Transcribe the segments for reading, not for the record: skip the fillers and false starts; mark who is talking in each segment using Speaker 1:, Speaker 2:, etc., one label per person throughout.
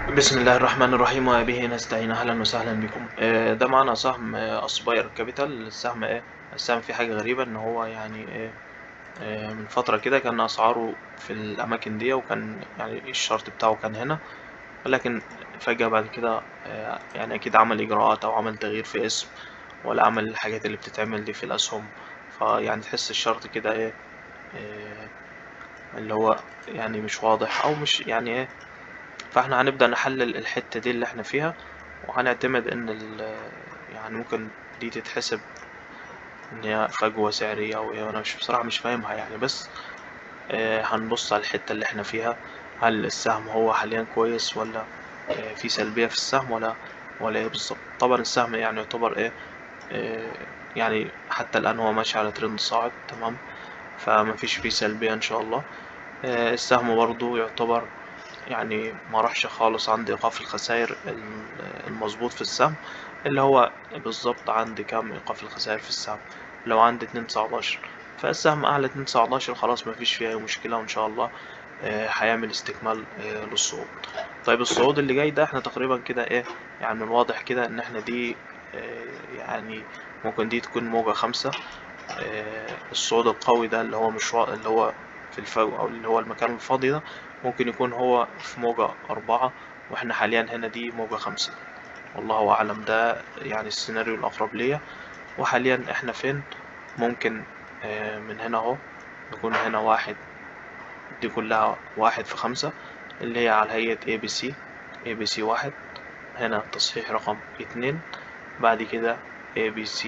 Speaker 1: بسم الله الرحمن الرحيم وبه نستعين. اهلا وسهلا بكم. ده معنا سهم اسباير كابيتال. السهم السهم فيه حاجه غريبه ان هو يعني من فتره كده كان اسعاره في الاماكن دي، وكان يعني الشرط بتاعه كان هنا، ولكن فجاه بعد كده يعني اكيد عمل اجراءات او عمل تغيير في اسم، ولا عمل الحاجات اللي بتتعمل دي في الاسهم. فيعني تحس الشرط كده آه، اللي هو يعني مش واضح او مش يعني فاحنا هنبدأ نحلل الحتة دي اللي احنا فيها، وهنعتمد ان يعني ممكن دي تتحسب ان هي فجوة سعرية او ايه. انا مش بصراحة مش فاهمها يعني، بس هنبص على الحتة اللي احنا فيها. هل السهم هو حاليا كويس، ولا في سلبية في السهم، ولا ايه بالظبط؟ طبعا السهم يعني يعتبر آه، يعني حتى الآن هو ماشي على ترند صاعد، تمام، فمفيش فيه سلبية ان شاء الله. السهم برضو يعتبر يعني ما راحش خالص عند إيقاف الخسائر المظبوط في السهم، اللي هو بالظبط عند كام إيقاف الخسائر في السهم. لو عند 2.19، فالسهم أعلى 2.19 خلاص مفيش فيها أي مشكلة، وإن شاء الله هيعمل استكمال للصعود. طيب الصعود اللي جاي ده احنا تقريبا كده يعني الواضح كده ان احنا دي يعني ممكن دي تكون موجة 5. الصعود القوي ده اللي هو مش اللي هو في الفو أو اللي هو المكان الفاضي ده، ممكن يكون هو في موجة 4، وإحنا حاليا هنا دي موجة 5. والله أعلم، ده يعني السيناريو الأقرب ليا. وحاليا إحنا فين؟ ممكن من هنا أهو نكون هنا واحد، دي كلها 1 في 5، اللي هي على هيئة ABC. ABC 1، هنا تصحيح رقم 2، بعد كده ABC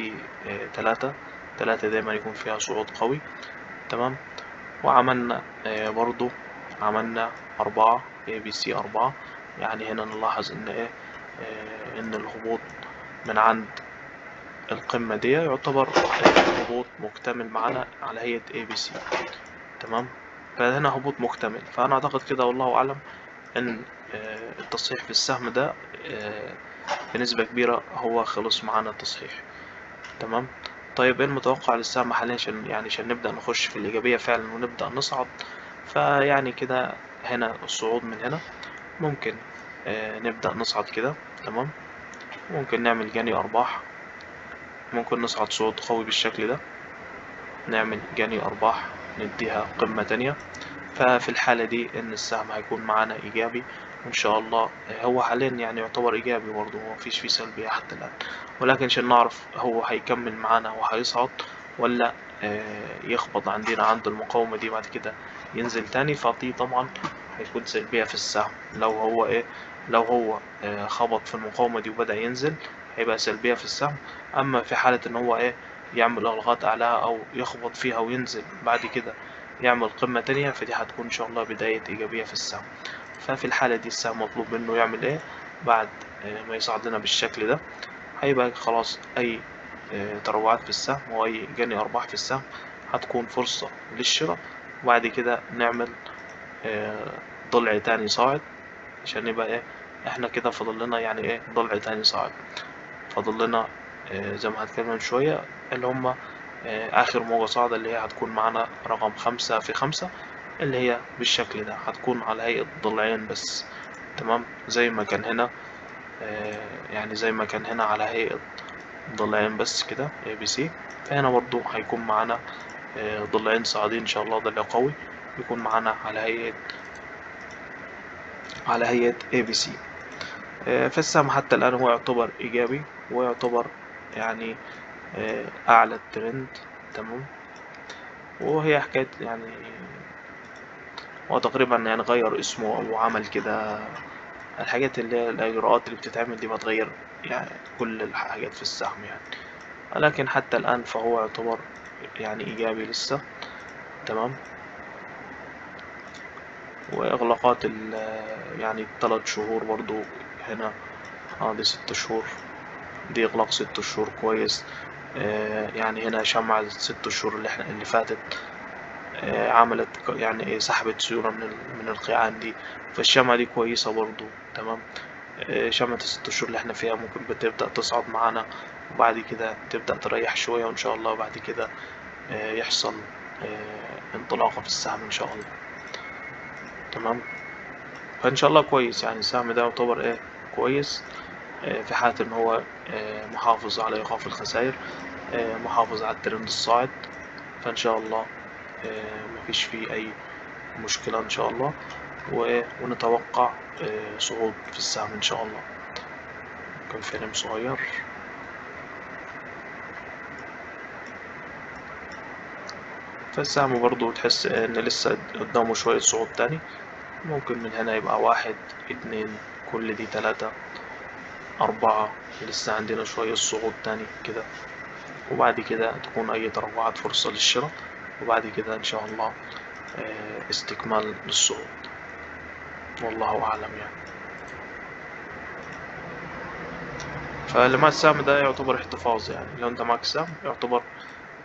Speaker 1: 3. 3 دايما يكون فيها صعود قوي، تمام. وعملنا برضو عملنا 4، ABC 4. يعني هنا نلاحظ إن إن الهبوط من عند القمة دي يعتبر هبوط مكتمل معانا على هيئة ABC، تمام. فهنا هبوط مكتمل، فأنا أعتقد كده والله أعلم إن التصحيح في السهم ده آه، بنسبة كبيرة هو خلص معانا التصحيح، تمام. طيب ايه المتوقع للسهم حاليا، عشان نبدأ نخش في الإيجابية فعلا ونبدأ نصعد؟ فيعني كده هنا الصعود من هنا ممكن نبدأ نصعد كده، تمام. ممكن نعمل جني أرباح، ممكن نصعد صعود قوي بالشكل ده، نعمل جني أرباح، نديها قمة تانية. ففي الحالة دي إن السهم هيكون معانا إيجابي إن شاء الله. هو حاليا يعني يعتبر إيجابي برضه، هو مفيش فيه سلبية حتى الآن، ولكن عشان نعرف هو هيكمل معانا وهيصعد، ولا يخبط عندنا عند المقاومة دي بعد كده ينزل تاني. فدي طبعا هيكون سلبية في السهم. لو هو خبط في المقاومة دي وبدأ ينزل، هيبقى سلبية في السهم. أما في حالة إن هو يعمل ألغات أعلاها أو يخبط فيها وينزل بعد كده يعمل قمة تانية، فدي هتكون إن شاء الله بداية إيجابية في السهم. ففي الحالة دي السهم مطلوب منه يعمل بعد ما يصعد لنا بالشكل ده؟ هيبقى خلاص أي تراجعات في السهم وأي جني أرباح في السهم هتكون فرصة للشراء، وبعد كده نعمل آه، ضلع تاني صاعد، عشان يبقى احنا كده فاضل لنا يعني ضلع تاني صاعد. فاضل لنا زي ما هتكلم شوية، اللي هما آخر موجة صاعدة اللي هي هتكون معانا رقم 5 في 5، اللي هي بالشكل ده هتكون على هيئة ضلعين بس، تمام. زي ما كان هنا يعني زي ما كان هنا على هيئة ضلعين بس كده ABC، فهنا برضو هيكون معانا ضلعين صاعدين إن شاء الله، ضلع قوي يكون معانا على هيئة ABC. فالسهم حتى الآن هو يعتبر إيجابي، ويعتبر يعني أعلى الترند، تمام. وهي حكاية يعني هو تقريبا يعني غير اسمه أو عمل كده الحاجات اللي هي الإجراءات اللي بتتعمل دي بتغير يعني كل الحاجات في السهم يعني. ولكن حتى الآن فهو يعتبر يعني إيجابي لسه، تمام. وإغلاقات يعني 3 شهور برضو هنا، دي 6 شهور، دي إغلاق 6 شهور كويس. يعني هنا شمع 6 شهور اللي فاتت عملت يعني سحبت سيولة من القيعان دي، فالشمعة دي كويسة برضو، تمام. شمعة ال6 شهور اللي احنا فيها ممكن بتبدأ تصعد معانا، وبعد كده تبدأ تريح شوية، وإن شاء الله بعد كده يحصل انطلاقة في السهم إن شاء الله، تمام. فإن شاء الله كويس، يعني السهم ده يعتبر إيه كويس، في حالة إن هو محافظ على إيقاف الخسائر، محافظ على الترند الصاعد. فإن شاء الله مفيش فيه أي مشكلة إن شاء الله، ونتوقع صعود في السهم إن شاء الله. كان فيلم صغير. فالسهم برضو تحس إن لسه قدامه شوية صعود تاني، ممكن من هنا يبقى 1 2 كل دي 3 4، لسه عندنا شوية صعود تاني كده، وبعد كده تكون أي تراجعات فرصة للشراء، وبعد كده إن شاء الله استكمال للصعود، والله أعلم يعني. فاللي مع السهم ده يعتبر احتفاظ، يعني لو أنت معك سهم يعتبر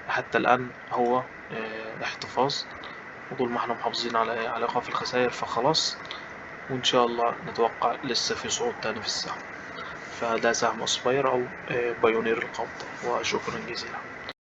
Speaker 1: حتى الآن هو احتفاظ، وطول ما احنا محافظين على إيقاف الخسائر فخلاص، وإن شاء الله نتوقع لسه في صعود تاني في السهم. فده سهم أسباير أو بايونير القبضة، وشكرا جزيلا.